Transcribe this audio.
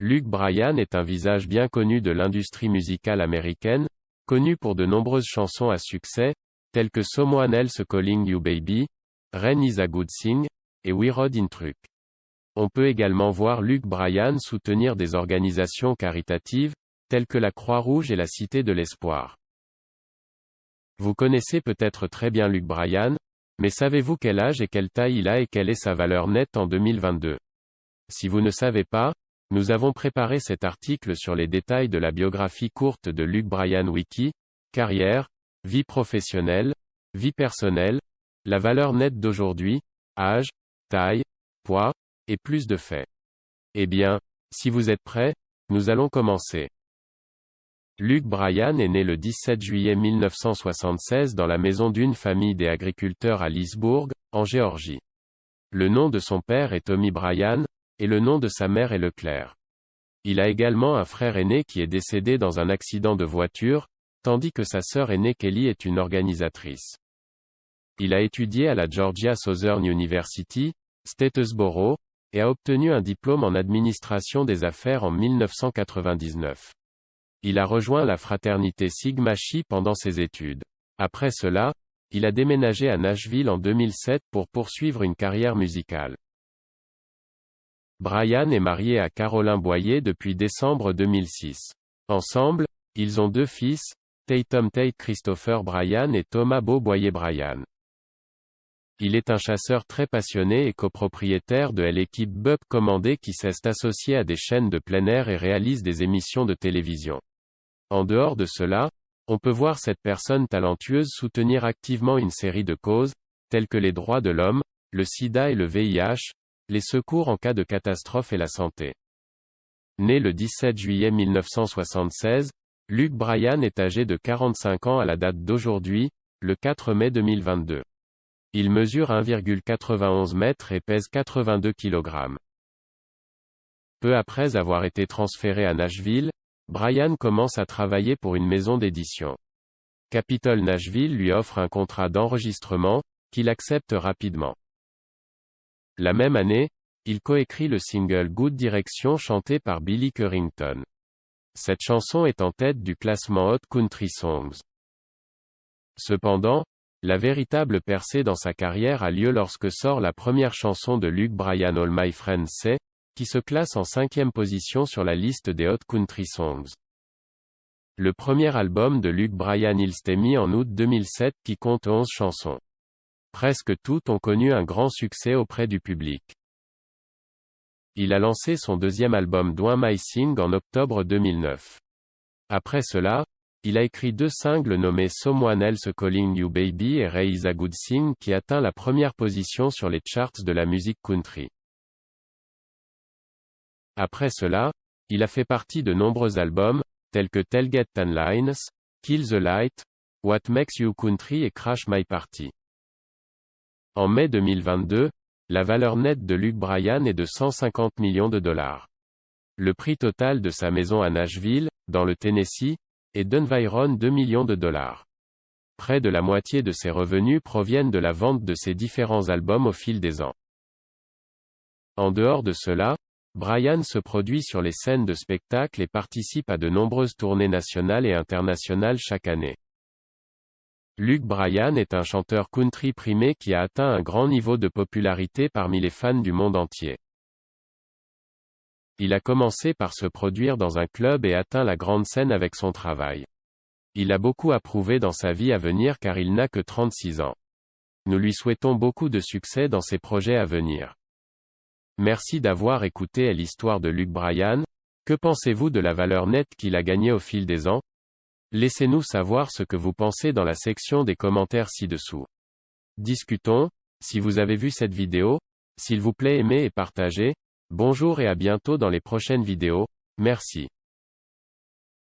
Luke Bryan est un visage bien connu de l'industrie musicale américaine, connu pour de nombreuses chansons à succès, telles que Someone Else Calling You Baby, Rain is a Good Thing, et We Rode in Truck. On peut également voir Luke Bryan soutenir des organisations caritatives, telles que la Croix-Rouge et la Cité de l'Espoir. Vous connaissez peut-être très bien Luke Bryan, mais savez-vous quel âge et quelle taille il a et quelle est sa valeur nette en 2022? Si vous ne savez pas, nous avons préparé cet article sur les détails de la biographie courte de Luke Bryan Wiki, carrière, vie professionnelle, vie personnelle, la valeur nette d'aujourd'hui, âge, taille, poids, et plus de faits. Eh bien, si vous êtes prêts, nous allons commencer. Luke Bryan est né le 17 juillet 1976 dans la maison d'une famille des agriculteurs à Leesburg, en Géorgie. Le nom de son père est Tommy Bryan, et le nom de sa mère est Leclerc. Il a également un frère aîné qui est décédé dans un accident de voiture, tandis que sa sœur aînée Kelly est une organisatrice. Il a étudié à la Georgia Southern University, Statesboro, et a obtenu un diplôme en administration des affaires en 1999. Il a rejoint la fraternité Sigma Chi pendant ses études. Après cela, il a déménagé à Nashville en 2007 pour poursuivre une carrière musicale. Bryan est marié à Caroline Boyer depuis décembre 2006. Ensemble, ils ont deux fils, Tatum Tate Christopher Bryan et Thomas Beau Boyer Bryan. Il est un chasseur très passionné et copropriétaire de l'équipe Buck Commandé qui s'est associée à des chaînes de plein air et réalise des émissions de télévision. En dehors de cela, on peut voir cette personne talentueuse soutenir activement une série de causes, telles que les droits de l'homme, le sida et le VIH, les secours en cas de catastrophe et la santé. Né le 17 juillet 1976, Luke Bryan est âgé de 45 ans à la date d'aujourd'hui, le 4 mai 2022. Il mesure 1,91 m et pèse 82 kg. Peu après avoir été transféré à Nashville, Bryan commence à travailler pour une maison d'édition. Capitol Nashville lui offre un contrat d'enregistrement, qu'il accepte rapidement. La même année, il coécrit le single Good Direction chanté par Billy Currington. Cette chanson est en tête du classement Hot Country Songs. Cependant, la véritable percée dans sa carrière a lieu lorsque sort la première chanson de Luke Bryan All My Friends Say, qui se classe en 5e position sur la liste des Hot Country Songs. Le premier album de Luke Bryan il s'est mis en août 2007 qui compte 11 chansons. Presque toutes ont connu un grand succès auprès du public. Il a lancé son deuxième album Doin My Sing en octobre 2009. Après cela, il a écrit deux singles nommés Someone Else Calling You Baby et Rain is a Good Thing qui atteint la première position sur les charts de la musique country. Après cela, il a fait partie de nombreux albums, tels que Tailgate Tan Lines, Kill the Light, What Makes You Country et Crash My Party. En mai 2022, la valeur nette de Luke Bryan est de 150 millions de dollars. Le prix total de sa maison à Nashville, dans le Tennessee, est d'environ 2 millions de dollars. Près de la moitié de ses revenus proviennent de la vente de ses différents albums au fil des ans. En dehors de cela, Bryan se produit sur les scènes de spectacle et participe à de nombreuses tournées nationales et internationales chaque année. Luke Bryan est un chanteur country primé qui a atteint un grand niveau de popularité parmi les fans du monde entier. Il a commencé par se produire dans un club et atteint la grande scène avec son travail. Il a beaucoup à prouver dans sa vie à venir car il n'a que 36 ans. Nous lui souhaitons beaucoup de succès dans ses projets à venir. Merci d'avoir écouté l'histoire de Luke Bryan. Que pensez-vous de la valeur nette qu'il a gagnée au fil des ans? Laissez-nous savoir ce que vous pensez dans la section des commentaires ci-dessous. Discutons. Si vous avez vu cette vidéo, s'il vous plaît aimez et partagez. Bonjour et à bientôt dans les prochaines vidéos. Merci.